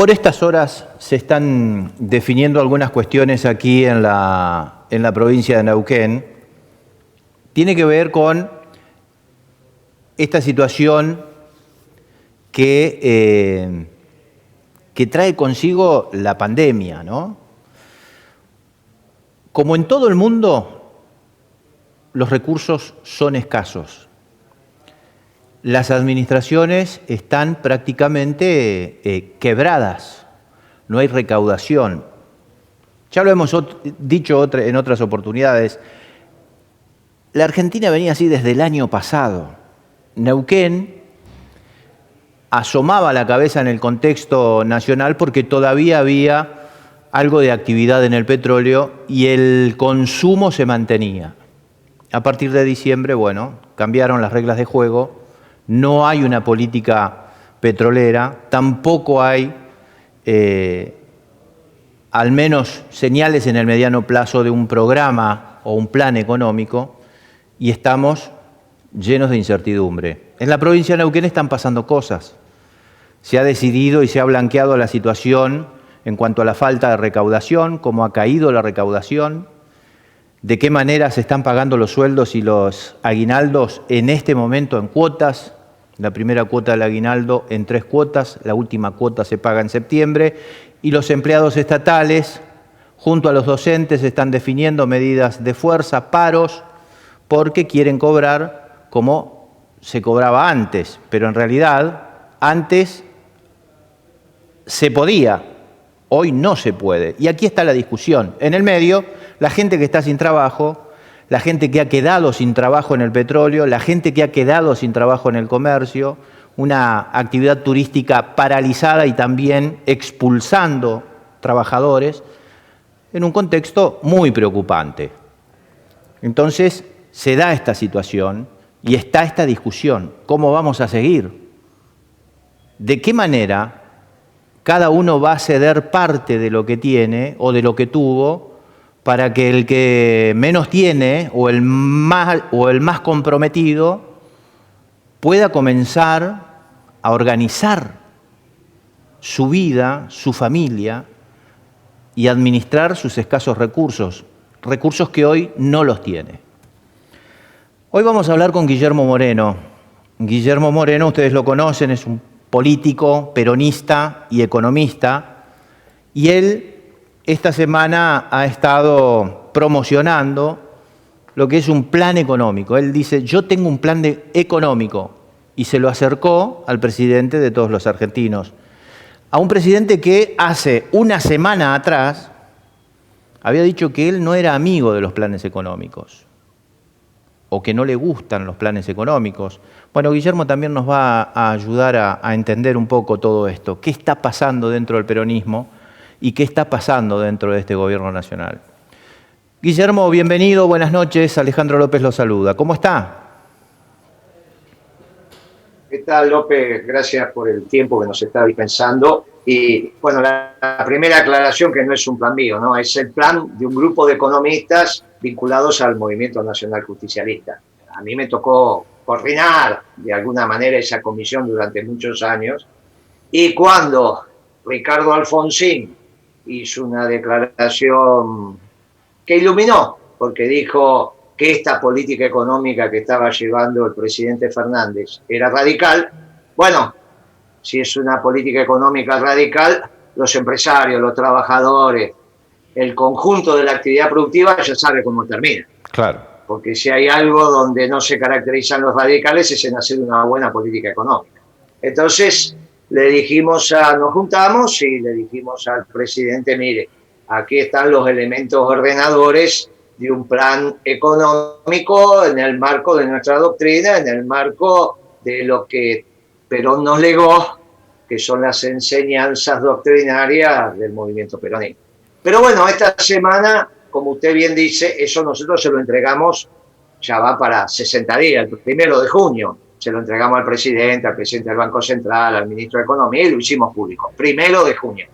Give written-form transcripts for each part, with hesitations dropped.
Por estas horas se están definiendo algunas cuestiones aquí en la provincia de Neuquén. Tiene que ver con esta situación que trae consigo la pandemia, ¿no? Como en todo el mundo, los recursos son escasos. Las administraciones están prácticamente quebradas, no hay recaudación. Ya lo hemos dicho en otras oportunidades, la Argentina venía así desde el año pasado. Neuquén asomaba la cabeza en el contexto nacional porque todavía había algo de actividad en el petróleo y el consumo se mantenía. A partir de diciembre, bueno, cambiaron las reglas de juego. No hay una política petrolera, tampoco hay, al menos, señales en el mediano plazo de un programa o un plan económico, y estamos llenos de incertidumbre. En la provincia de Neuquén están pasando cosas. Se ha decidido y se ha blanqueado la situación en cuanto a la falta de recaudación, cómo ha caído la recaudación, de qué manera se están pagando los sueldos y los aguinaldos en este momento en cuotas. La primera cuota del aguinaldo en 3 cuotas, la última cuota se paga en septiembre, y los empleados estatales, junto a los docentes, están definiendo medidas de fuerza, paros, porque quieren cobrar como se cobraba antes, pero en realidad antes se podía, hoy no se puede. Y aquí está la discusión. En el medio, la gente que está sin trabajo, la gente que ha quedado sin trabajo en el petróleo, la gente que ha quedado sin trabajo en el comercio, una actividad turística paralizada y también expulsando trabajadores, en un contexto muy preocupante. Entonces, se da esta situación y está esta discusión. ¿Cómo vamos a seguir? ¿De qué manera cada uno va a ceder parte de lo que tiene o de lo que tuvo para que el que menos tiene o el más comprometido pueda comenzar a organizar su vida, su familia y administrar sus escasos recursos, recursos que hoy no los tiene? Hoy vamos a hablar con Guillermo Moreno. Guillermo Moreno, ustedes lo conocen, es un político, peronista y economista, y él esta semana ha estado promocionando lo que es un plan económico. Él dice, yo tengo un plan económico, y se lo acercó al presidente de todos los argentinos, a un presidente que hace una semana atrás había dicho que él no era amigo de los planes económicos, o que no le gustan los planes económicos. Bueno, Guillermo también nos va a ayudar a entender un poco todo esto. ¿Qué está pasando dentro del peronismo y qué está pasando dentro de este gobierno nacional? Guillermo, bienvenido, buenas noches. Alejandro López lo saluda. ¿Cómo está? ¿Qué tal, López? Gracias por el tiempo que nos está dispensando. Y bueno, la primera aclaración, que no es un plan mío, ¿no? Es el plan de un grupo de economistas vinculados al Movimiento Nacional Justicialista. A mí me tocó coordinar de alguna manera esa comisión durante muchos años, y cuando Ricardo Alfonsín hizo una declaración que iluminó, porque dijo que esta política económica que estaba llevando el presidente Fernández era radical, bueno, si es una política económica radical, los empresarios, los trabajadores, el conjunto de la actividad productiva ya sabe cómo termina. Claro. Porque si hay algo donde no se caracterizan los radicales es en hacer una buena política económica. Entonces nos juntamos y le dijimos al presidente, mire, aquí están los elementos ordenadores de un plan económico en el marco de nuestra doctrina, en el marco de lo que Perón nos legó, que son las enseñanzas doctrinarias del movimiento peronista. Pero bueno, esta semana, como usted bien dice, eso nosotros se lo entregamos, ya va para 60 días, el 1 de junio. Se lo entregamos al presidente del Banco Central, al ministro de Economía, y lo hicimos público, 1 de junio.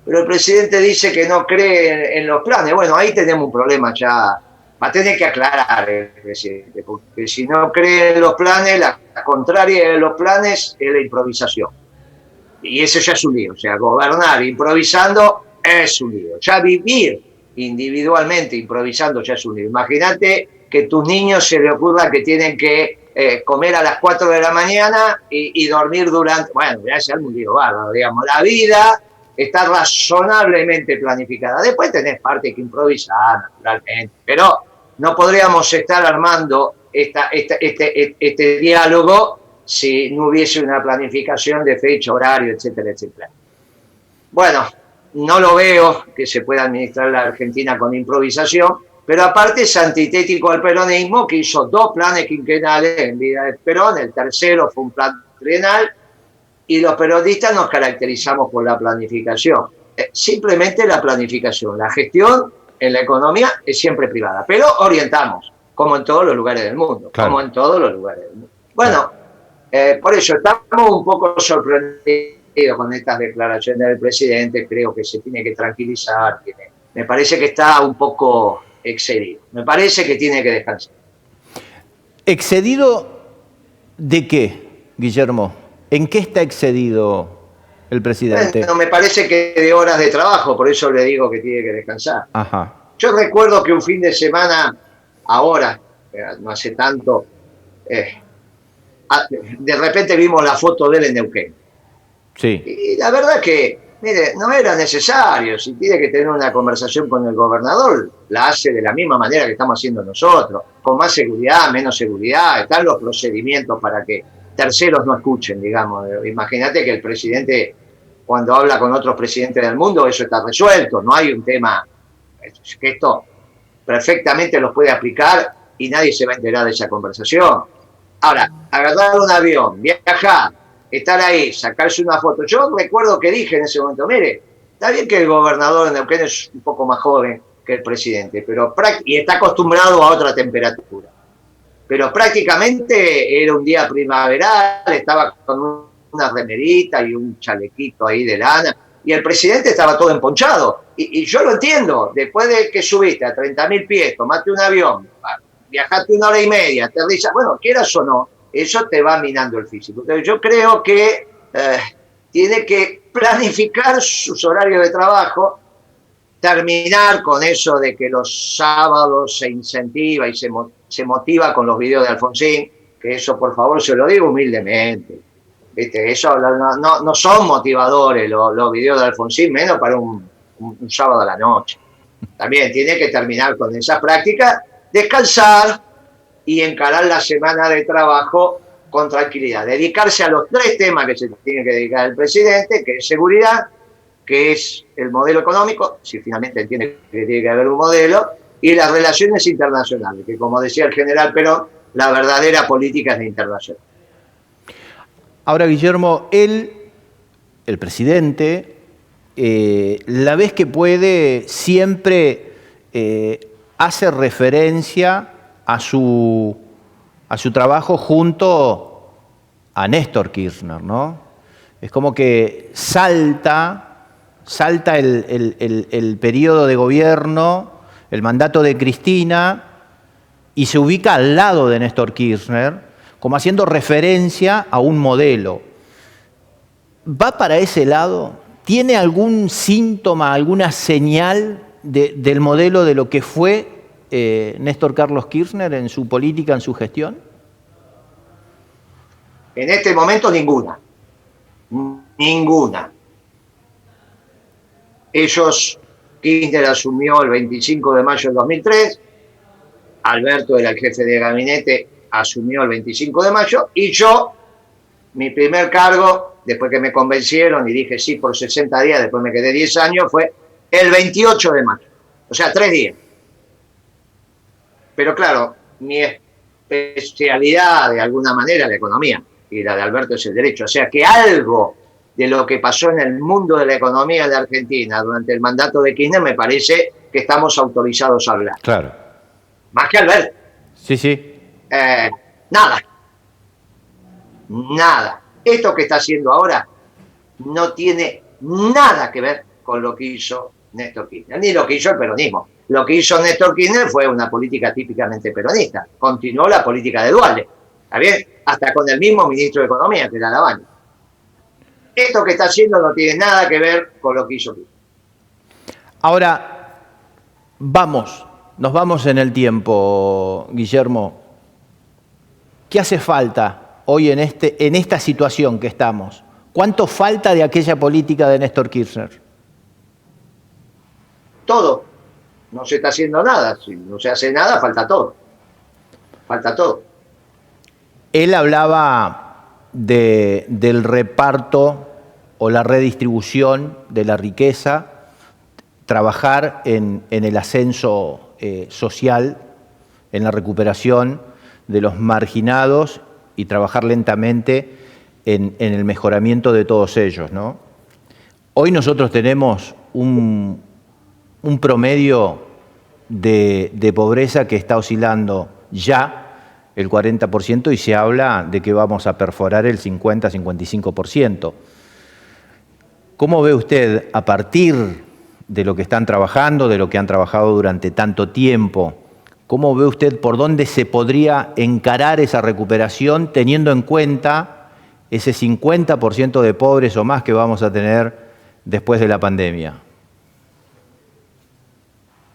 Pero el presidente dice que no cree en los planes. Bueno, ahí tenemos un problema ya. Va a tener que aclarar el presidente, porque si no cree en los planes, la contraria de los planes es la improvisación. y ese ya es un lío. O sea, gobernar improvisando es un lío. Ya vivir individualmente improvisando ya es un lío. Imagínate que tus niños se les ocurra que tienen que comer a las 4 de la mañana y dormir durante... Bueno, ya es un lío bárbaro, digamos. La vida está razonablemente planificada. Después tenés parte que improvisar, naturalmente, pero no podríamos estar armando este diálogo si no hubiese una planificación de fecha, horario, etcétera, etcétera. Bueno, no lo veo que se pueda administrar la Argentina con improvisación, pero aparte es antitético al peronismo, que hizo 2 planes quinquenales en vida de Perón, el tercero fue un plan trienal, y los peronistas nos caracterizamos por la planificación. Simplemente la planificación, la gestión en la economía es siempre privada, pero orientamos, como en todos los lugares del mundo, claro. Como en todos los lugares del mundo. Bueno, por eso estamos un poco sorprendidos con estas declaraciones del presidente. Creo que se tiene que tranquilizar. Me parece que está un poco excedido. Me parece que tiene que descansar. ¿Excedido de qué, Guillermo? ¿En qué está excedido el presidente? Bueno, me parece que de horas de trabajo, por eso le digo que tiene que descansar. Ajá. Yo recuerdo que un fin de semana, ahora, no hace tanto, de repente vimos la foto de él en Neuquén. Sí. Y la verdad que, mire, no era necesario. Si tiene que tener una conversación con el gobernador, la hace de la misma manera que estamos haciendo nosotros, con más seguridad, menos seguridad. Están los procedimientos para que terceros no escuchen, digamos. Imagínate que el presidente, cuando habla con otros presidentes del mundo, eso está resuelto. No hay un tema que esto perfectamente los puede aplicar y nadie se va a enterar de esa conversación. Ahora, agarrar un avión, viajar, estar ahí, sacarse una foto. Yo recuerdo que dije en ese momento, mire, está bien que el gobernador de Neuquén es un poco más joven que el presidente, pero y está acostumbrado a otra temperatura. Pero prácticamente era un día primaveral, estaba con una remerita y un chalequito ahí de lana, y el presidente estaba todo emponchado. Y yo lo entiendo, después de que subiste a 30.000 pies, tomaste un avión, viajaste 1 hora y media, aterrizas, bueno, quieras o no, eso te va minando el físico. Entonces yo creo que tiene que planificar sus horarios de trabajo, terminar con eso de que los sábados se incentiva y se motiva con los videos de Alfonsín, que eso por favor se lo digo humildemente. ¿Viste? Eso no son motivadores los videos de Alfonsín, menos para un sábado a la noche. También tiene que terminar con esa práctica, descansar y encarar la semana de trabajo con tranquilidad. Dedicarse a los 3 temas que se tiene que dedicar el presidente, que es seguridad, que es el modelo económico, si finalmente entiende que tiene que haber un modelo, y las relaciones internacionales, que como decía el general Perón, la verdadera política es la internacional. Ahora, Guillermo, el presidente, la vez que puede, siempre hace referencia a su trabajo junto a Néstor Kirchner, ¿no? Es como que salta el periodo de gobierno, el mandato de Cristina, y se ubica al lado de Néstor Kirchner, como haciendo referencia a un modelo. ¿Va para ese lado? ¿Tiene algún síntoma, alguna señal del modelo de lo que fue Néstor Carlos Kirchner en su política, en su gestión? En este momento ninguna. Ninguna. Kirchner asumió el 25 de mayo del 2003, Alberto era el jefe de gabinete, asumió el 25 de mayo, y yo, mi primer cargo, después que me convencieron y dije sí por 60 días, después me quedé 10 años, fue el 28 de mayo, o sea, 3 días. Pero claro, mi especialidad de alguna manera es la economía, y la de Alberto es el derecho, o sea que algo de lo que pasó en el mundo de la economía de Argentina durante el mandato de Kirchner me parece que estamos autorizados a hablar. Claro. Más que Alberto. Sí, sí. Nada. Esto que está haciendo ahora no tiene nada que ver con lo que hizo Néstor Kirchner, ni lo que hizo el peronismo. Lo que hizo Néstor Kirchner fue una política típicamente peronista. Continuó la política de Duhalde, ¿está bien? Hasta con el mismo ministro de Economía, que era Lavagna. Esto que está haciendo no tiene nada que ver con lo que hizo Kirchner. Ahora, nos vamos en el tiempo, Guillermo. ¿Qué hace falta hoy en esta situación que estamos? ¿Cuánto falta de aquella política de Néstor Kirchner? Todo. No se está haciendo nada. Si no se hace nada, falta todo. Falta todo. Él hablaba del reparto o la redistribución de la riqueza, trabajar en el ascenso social, en la recuperación de los marginados y trabajar lentamente en el mejoramiento de todos ellos, ¿no? Hoy nosotros tenemos un promedio de pobreza que está oscilando ya el 40% y se habla de que vamos a perforar el 50-55%. ¿Cómo ve usted, a partir de lo que están trabajando, de lo que han trabajado durante tanto tiempo, cómo ve usted por dónde se podría encarar esa recuperación teniendo en cuenta ese 50% de pobres o más que vamos a tener después de la pandemia?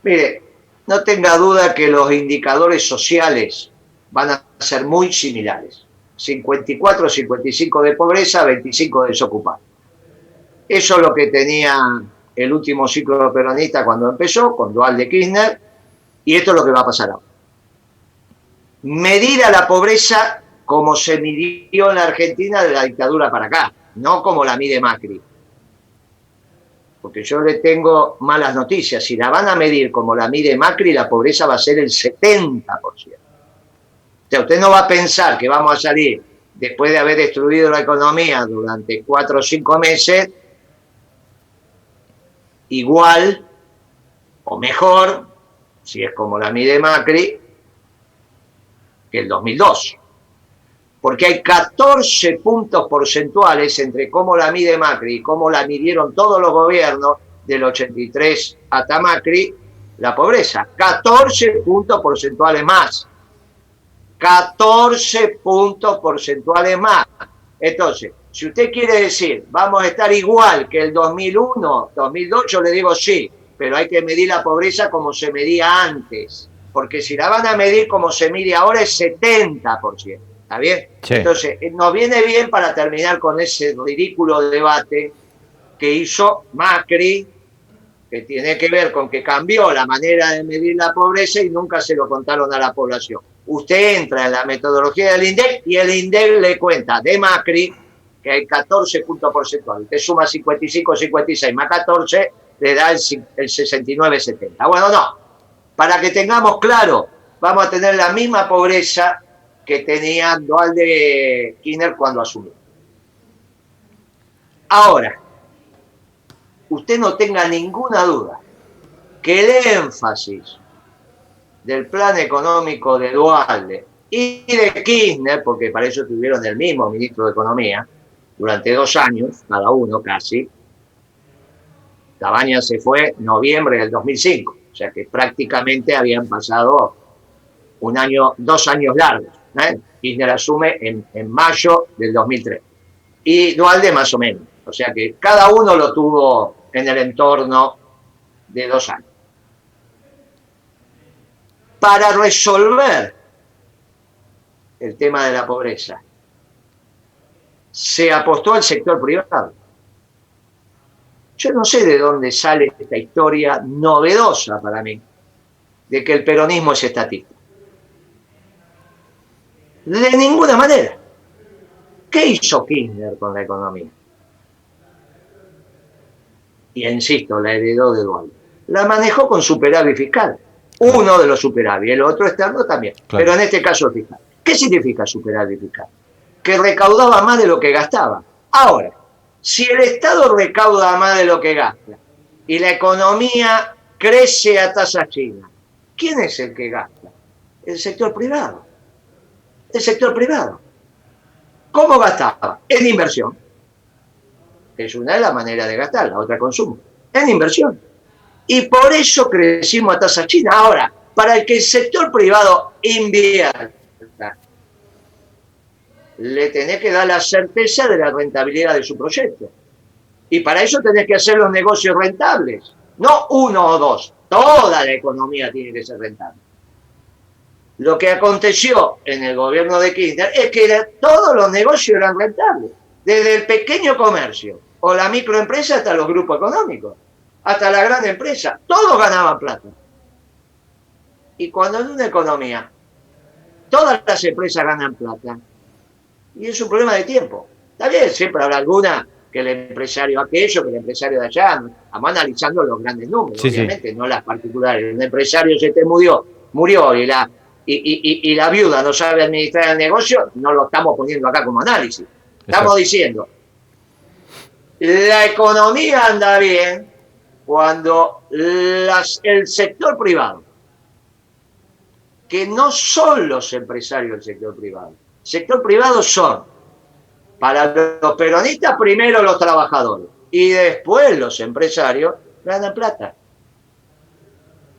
Mire, no tenga duda que los indicadores sociales van a ser muy similares. 54, 55 de pobreza, 25 de desocupados. Eso es lo que tenía el último ciclo peronista cuando empezó, con Duhalde Kirchner, y esto es lo que va a pasar ahora. Medir a la pobreza como se midió en la Argentina de la dictadura para acá, no como la mide Macri. Porque yo le tengo malas noticias. Si la van a medir como la mide Macri, la pobreza va a ser el 70%. O sea, usted no va a pensar que vamos a salir, después de haber destruido la economía durante 4 o 5 meses, igual o mejor, si es como la mide Macri, que el 2002. Porque hay 14 puntos porcentuales entre cómo la mide Macri y cómo la midieron todos los gobiernos del 83 hasta Macri, la pobreza. 14 puntos porcentuales más. 14 puntos porcentuales más. Entonces, si usted quiere decir, vamos a estar igual que el 2001, 2002, yo le digo sí, pero hay que medir la pobreza como se medía antes. Porque si la van a medir como se mide ahora es 70%. ¿Está bien? Sí. Entonces, nos viene bien para terminar con ese ridículo debate que hizo Macri, que tiene que ver con que cambió la manera de medir la pobreza y nunca se lo contaron a la población. Usted entra en la metodología del INDEC y el INDEC le cuenta de Macri que hay 14 puntos porcentuales. Usted suma 55, 56 más 14, le da el 69, 70. Bueno, no. Para que tengamos claro, vamos a tener la misma pobreza que tenía Duhalde Kirchner cuando asumió. Ahora, usted no tenga ninguna duda que el énfasis del plan económico de Duhalde y de Kirchner, porque para eso tuvieron el mismo ministro de Economía, durante 2 años, cada uno casi. Cabañas se fue en noviembre del 2005, o sea que prácticamente habían pasado 2 años largos. Kirchner asume en mayo del 2003 y Duhalde más o menos, o sea que cada uno lo tuvo en el entorno de 2 años. Para resolver el tema de la pobreza se apostó al sector privado. Yo no sé de dónde sale esta historia novedosa para mí de que el peronismo es estatista. De ninguna manera. ¿Qué hizo Kirchner con la economía? Y insisto, la heredó de Duhalde. La manejó con superávit fiscal. Uno de los superávit, el otro externo también. Claro. Pero en este caso fiscal. ¿Qué significa superávit fiscal? Que recaudaba más de lo que gastaba. Ahora, si el Estado recauda más de lo que gasta y la economía crece a tasas chinas, ¿quién es el que gasta? El sector privado. El sector privado. ¿Cómo gastaba? En inversión. Es una de las maneras de gastar, la otra consumo. En inversión. Y por eso crecimos a tasas chinas. Ahora, para el que el sector privado invierta, le tenés que dar la certeza de la rentabilidad de su proyecto. Y para eso tenés que hacer los negocios rentables. No uno o dos. Toda la economía tiene que ser rentable. Lo que aconteció en el gobierno de Kirchner es que todos los negocios eran rentables. Desde el pequeño comercio o la microempresa hasta los grupos económicos. Hasta la gran empresa. Todos ganaban plata. Y cuando en una economía todas las empresas ganan plata, y es un problema de tiempo. Está bien, siempre habrá alguna que el empresario aquello, que el empresario de allá, vamos analizando los grandes números, Sí, obviamente, sí. no las particulares. Un empresario se te murió y la viuda no sabe administrar el negocio, no lo estamos poniendo acá como análisis. Estamos Exacto. diciendo, la economía anda bien cuando el sector privado, que no son los empresarios del sector privado. El sector privado son, para los peronistas, primero los trabajadores y después los empresarios ganan plata.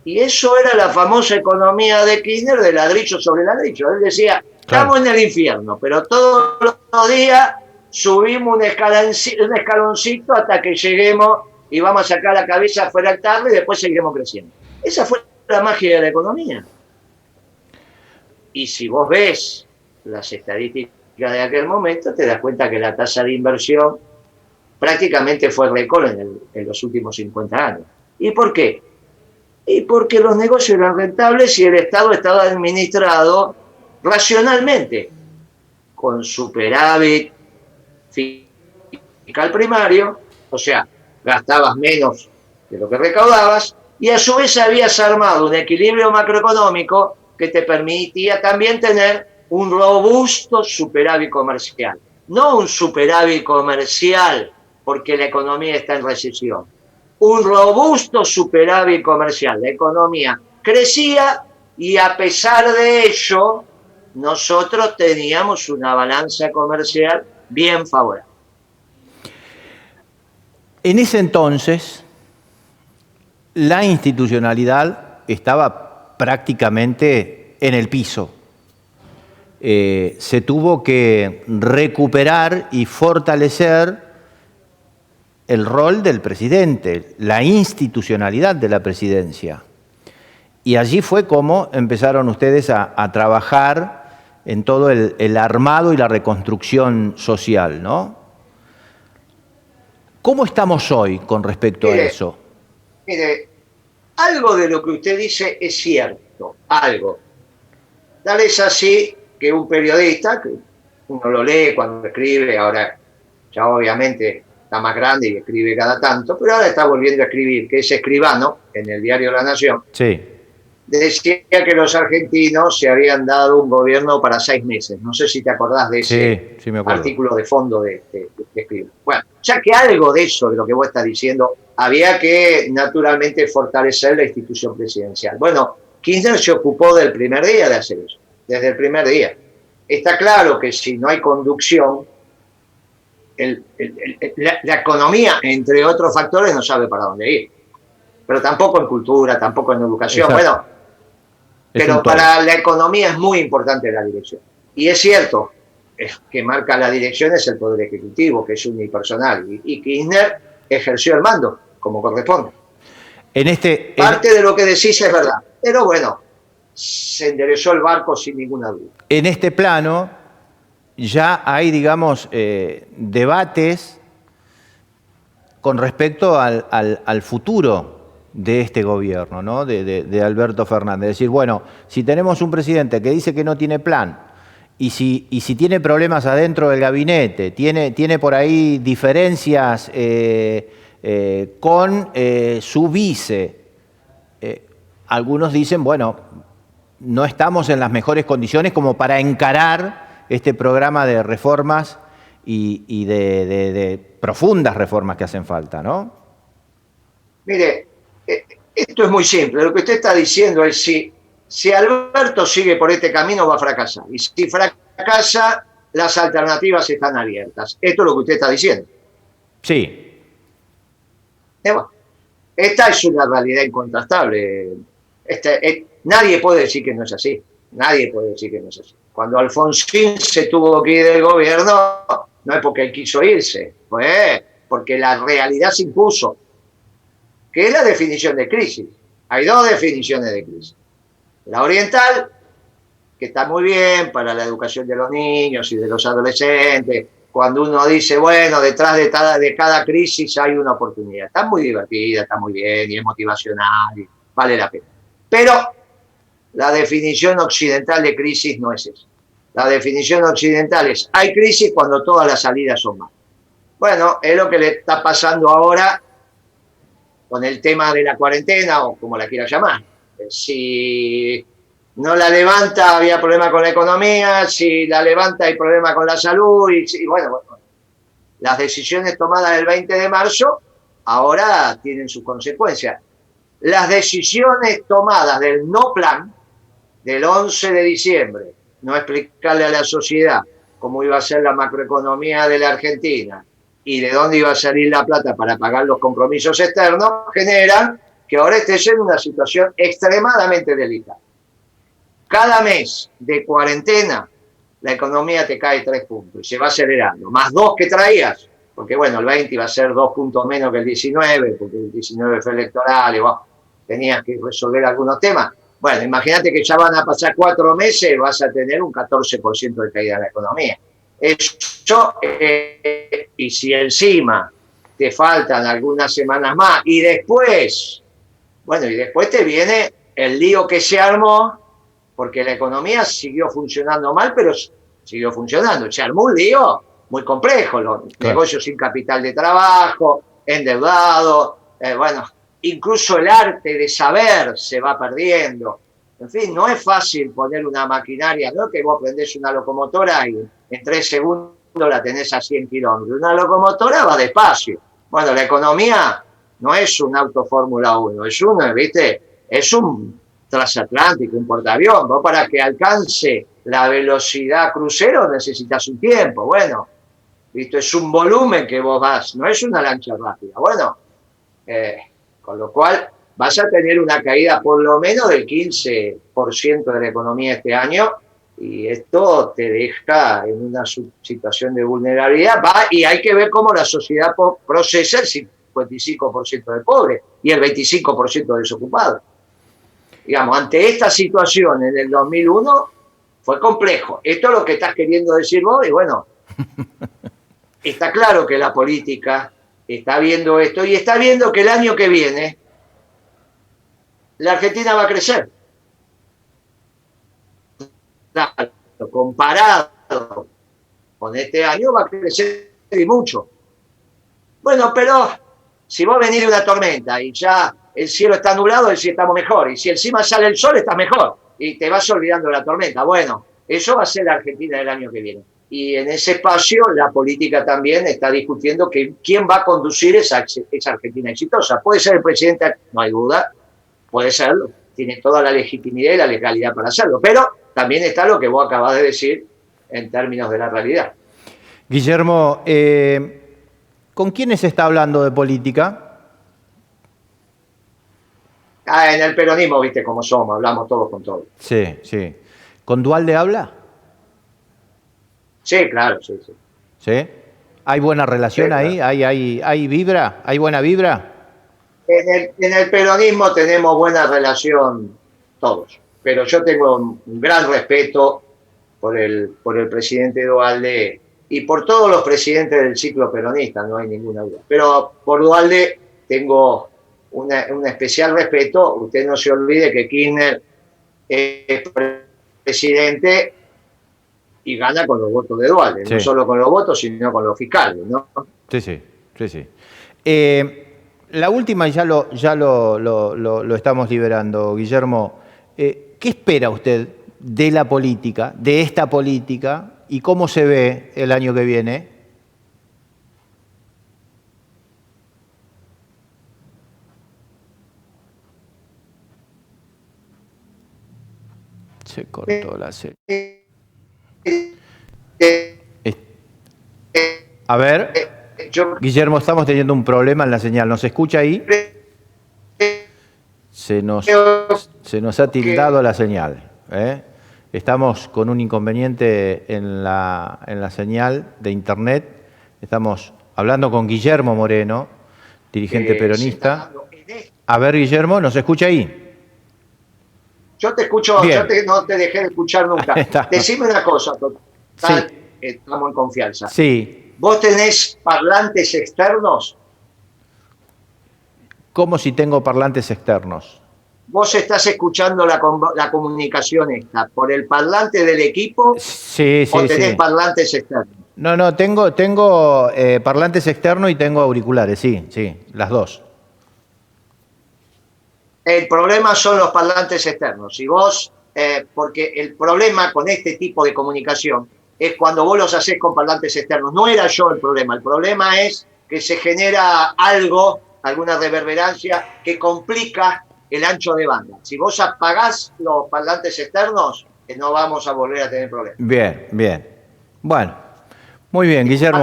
Y eso era la famosa economía de Kirchner de ladrillo sobre ladrillo. Él decía, estamos en el infierno, pero todos los días subimos un escaloncito hasta que lleguemos y vamos a sacar la cabeza fuera del tarro y después seguiremos creciendo. Esa fue la magia de la economía. Y si vos ves las estadísticas de aquel momento, te das cuenta que la tasa de inversión prácticamente fue récord en los últimos 50 años. ¿Y por qué? Y porque los negocios eran rentables y el Estado estaba administrado racionalmente, con superávit fiscal primario, o sea, gastabas menos de lo que recaudabas, y a su vez habías armado un equilibrio macroeconómico que te permitía también tener un robusto superávit comercial. No un superávit comercial porque la economía está en recesión. Un robusto superávit comercial. La economía crecía y a pesar de ello, nosotros teníamos una balanza comercial bien favorable. En ese entonces, la institucionalidad estaba prácticamente en el piso. Se tuvo que recuperar y fortalecer el rol del presidente, la institucionalidad de la presidencia. Y allí fue como empezaron ustedes a trabajar en todo el armado y la reconstrucción social, ¿no? ¿Cómo estamos hoy con respecto a eso? Mire, algo de lo que usted dice es cierto, algo. Tal es así que un periodista, que uno lo lee cuando escribe, ahora ya obviamente está más grande y escribe cada tanto, pero ahora está volviendo a escribir, que es escribano en el diario La Nación, Sí. decía que los argentinos se habían dado un gobierno para 6 meses. No sé si te acordás de ese Sí, me acuerdo. artículo de fondo de escribir. Bueno, ya que algo de eso, de lo que vos estás diciendo, había que naturalmente fortalecer la institución presidencial. Bueno, Kirchner se ocupó del primer día de hacer eso, desde el primer día. Está claro que si no hay conducción, la economía, entre otros factores, no sabe para dónde ir. Pero tampoco en cultura, tampoco en educación. Exacto. Bueno, pero para la economía es muy importante la dirección. Y es cierto, que marca la dirección es el Poder Ejecutivo, que es unipersonal. Y Kirchner ejerció el mando, como corresponde. Parte de lo que decís es verdad. Pero bueno, se enderezó el barco sin ninguna duda. En este plano ya hay, digamos, debates con respecto al futuro de este gobierno, ¿no? de Alberto Fernández. Es decir, bueno, si tenemos un presidente que dice que no tiene plan y si tiene problemas adentro del gabinete, tiene por ahí diferencias con su vice, algunos dicen, bueno, no estamos en las mejores condiciones como para encarar este programa de reformas y de profundas reformas que hacen falta, ¿no? Mire, esto es muy simple. Lo que usted está diciendo es si Alberto sigue por este camino va a fracasar. Y si fracasa, las alternativas están abiertas. Esto es lo que usted está diciendo. Sí. Esta es una realidad incontrastable. Nadie puede decir que no es así. Nadie puede decir que no es así. Cuando Alfonsín se tuvo que ir del gobierno, no es porque él quiso irse, fue porque la realidad se impuso, que es la definición de crisis. Hay dos definiciones de crisis. La oriental, que está muy bien para la educación de los niños y de los adolescentes, cuando uno dice, bueno, detrás de cada crisis hay una oportunidad. Está muy divertida, está muy bien y es motivacional y vale la pena. Pero la definición occidental de crisis no es esa. La definición occidental es, hay crisis cuando todas las salidas son malas. Bueno, es lo que le está pasando ahora con el tema de la cuarentena, o como la quiera llamar. Si no la levanta, había problema con la economía; si la levanta, hay problema con la salud. Y bueno, las decisiones tomadas el 20 de marzo ahora tienen sus consecuencias. Las decisiones tomadas del no plan del 11 de diciembre, no explicarle a la sociedad cómo iba a ser la macroeconomía de la Argentina y de dónde iba a salir la plata para pagar los compromisos externos, generan que ahora estés en una situación extremadamente delicada. Cada mes de cuarentena, la economía te cae 3 puntos y se va acelerando, más 2 que traías, porque bueno, el 20 iba a ser 2 puntos menos que el 19, porque el 19 fue electoral y bueno, tenías que resolver algunos temas. Bueno, imagínate que ya van a pasar 4 meses, vas a tener un 14% de caída de la economía. Eso, y si encima te faltan algunas semanas más, y después, bueno, y después te viene el lío que se armó, porque la economía siguió funcionando mal, pero siguió funcionando. Se armó un lío muy complejo, los negocios sin capital de trabajo, endeudados, bueno, incluso el arte de saber se va perdiendo. En fin, no es fácil poner una maquinaria, no que vos prendés una locomotora y en 3 segundos la tenés a 100 kilómetros. Una locomotora va despacio. Bueno, la economía no es un auto Fórmula 1, es un transatlántico, un portaavión. Vos para que alcance la velocidad crucero necesitas un tiempo. Bueno, ¿viste? Es un volumen que vos vas, no es una lancha rápida. Bueno, con lo cual vas a tener una caída por lo menos del 15% de la economía este año, y esto te deja en una situación de vulnerabilidad. Y hay que ver cómo la sociedad procesa el 55% de pobres y el 25% de desocupados. Digamos, ante esta situación en el 2001 fue complejo. Esto es lo que estás queriendo decir vos, y bueno, está claro que la política está viendo esto y está viendo que el año que viene la Argentina va a crecer. Claro, comparado con este año va a crecer y mucho. Bueno, pero si vos venís de una tormenta y ya el cielo está nublado, es decir, estamos mejor. Y si encima sale el sol, estás mejor. Y te vas olvidando de la tormenta. Bueno, eso va a ser la Argentina del año que viene. Y en ese espacio la política también está discutiendo quién va a conducir esa Argentina exitosa. Puede ser el presidente, no hay duda, puede serlo, tiene toda la legitimidad y la legalidad para hacerlo, pero también está lo que vos acabás de decir en términos de la realidad. Guillermo, ¿con quiénes está hablando de política? En el peronismo, viste cómo somos, hablamos todos con todos. Sí, sí. ¿Con Duhalde habla? Sí, claro, sí, sí. ¿Sí? ¿Hay buena relación sí, ahí? Claro. ¿Hay vibra? ¿Hay buena vibra? En el peronismo tenemos buena relación todos, pero yo tengo un gran respeto por el presidente Duhalde y por todos los presidentes del ciclo peronista, no hay ninguna duda. Pero por Duhalde tengo un especial respeto. Usted no se olvide que Kirchner es presidente y gana con los votos de Duhalde, sí. No solo con los votos, sino con los fiscales, ¿no? Sí, sí, sí, sí. La última, ya lo estamos liberando, Guillermo. ¿Qué espera usted de la política, de esta política, y cómo se ve el año que viene? Se cortó la señal. A ver, Guillermo, estamos teniendo un problema en la señal. ¿Nos escucha ahí? Se nos ha tildado la señal. Estamos con un inconveniente en la señal de internet. Estamos hablando con Guillermo Moreno, dirigente peronista. A ver, Guillermo, ¿nos escucha ahí? Yo te escucho, Bien. no te dejé de escuchar nunca. Decime una cosa, total, sí. Estamos en confianza. Sí. ¿Vos tenés parlantes externos? ¿Cómo si tengo parlantes externos? ¿Vos estás escuchando la comunicación esta por el parlante del equipo? Sí, ¿O tenés parlantes externos? No, tengo parlantes externos y tengo auriculares, sí, las dos. El problema son los parlantes externos. Si vos, porque el problema con este tipo de comunicación es cuando vos los hacés con parlantes externos. No era yo el problema es que se genera algo, alguna reverberancia que complica el ancho de banda. Si vos apagás los parlantes externos, no vamos a volver a tener problemas. Bien. Bueno, muy bien, Guillermo.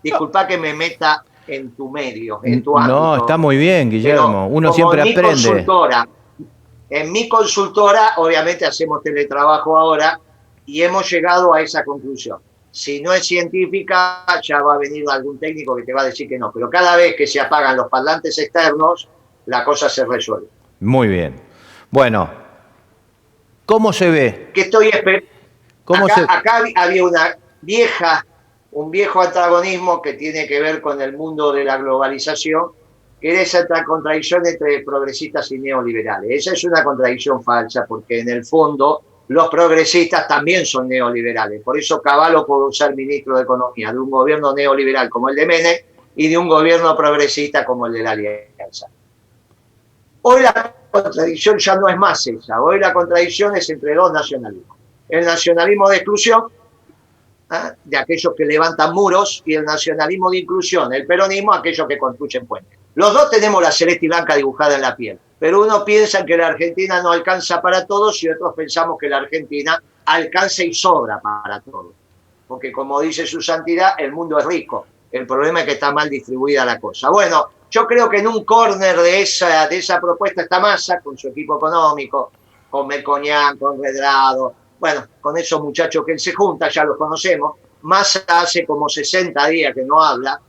Disculpa que me meta en tu medio, en tu ámbito. No, está muy bien, Guillermo. Uno siempre aprende. En mi consultora, obviamente hacemos teletrabajo ahora y hemos llegado a esa conclusión. Si no es científica, ya va a venir algún técnico que te va a decir que no. Pero cada vez que se apagan los parlantes externos, la cosa se resuelve. Muy bien. Bueno, ¿cómo se ve? ¿Qué estoy esperando? Acá había un viejo antagonismo que tiene que ver con el mundo de la globalización, que era esa contradicción entre progresistas y neoliberales. Esa es una contradicción falsa, porque en el fondo los progresistas también son neoliberales. Por eso Cavallo puede ser ministro de Economía de un gobierno neoliberal como el de Menem y de un gobierno progresista como el de la Alianza. Hoy la contradicción ya no es más esa. Hoy la contradicción es entre dos nacionalismos. El nacionalismo de exclusión, de aquellos que levantan muros, y el nacionalismo de inclusión, el peronismo, aquellos que construyen puentes. Los dos tenemos la celeste y blanca dibujada en la piel, pero uno piensa que la Argentina no alcanza para todos y otros pensamos que la Argentina alcanza y sobra para todos. Porque como dice su santidad, el mundo es rico. El problema es que está mal distribuida la cosa. Bueno, yo creo que en un córner de esa propuesta está Massa, con su equipo económico, con Melconian, con Redrado, bueno, con esos muchachos que él se junta, ya los conocemos. Massa hace como 60 días que no habla,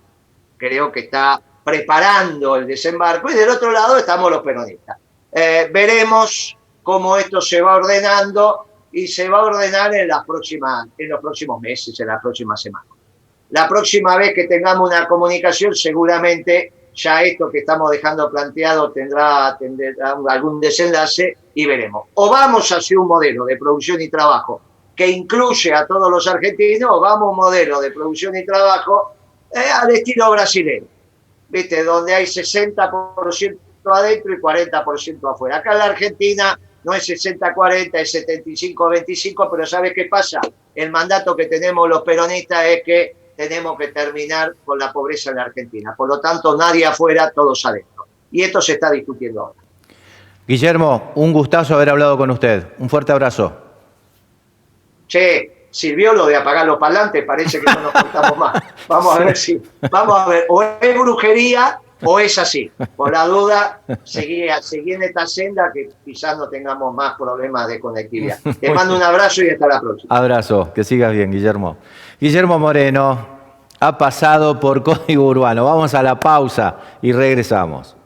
creo que está preparando el desembarco, y del otro lado estamos los peronistas. Veremos cómo esto se va ordenando, y se va a ordenar en los próximos meses, en las próximas semanas. La próxima vez que tengamos una comunicación, seguramente ya esto que estamos dejando planteado tendrá algún desenlace y veremos. O vamos hacia un modelo de producción y trabajo que incluye a todos los argentinos, o vamos a un modelo de producción y trabajo al estilo brasileño, ¿viste? Donde hay 60% adentro y 40% afuera. Acá en la Argentina no es 60-40, es 75-25, pero ¿sabes qué pasa? El mandato que tenemos los peronistas es que tenemos que terminar con la pobreza en la Argentina. Por lo tanto, nadie afuera, todos adentro. Y esto se está discutiendo ahora. Guillermo, un gustazo haber hablado con usted. Un fuerte abrazo. Che, sirvió lo de apagar los parlantes, parece que no nos contamos más. Vamos a ver, o es brujería o es así. Por la duda, seguí en esta senda que quizás no tengamos más problemas de conectividad. Te mando un abrazo y hasta la próxima. Abrazo, que sigas bien, Guillermo. Guillermo Moreno ha pasado por Código Urbano. Vamos a la pausa y regresamos.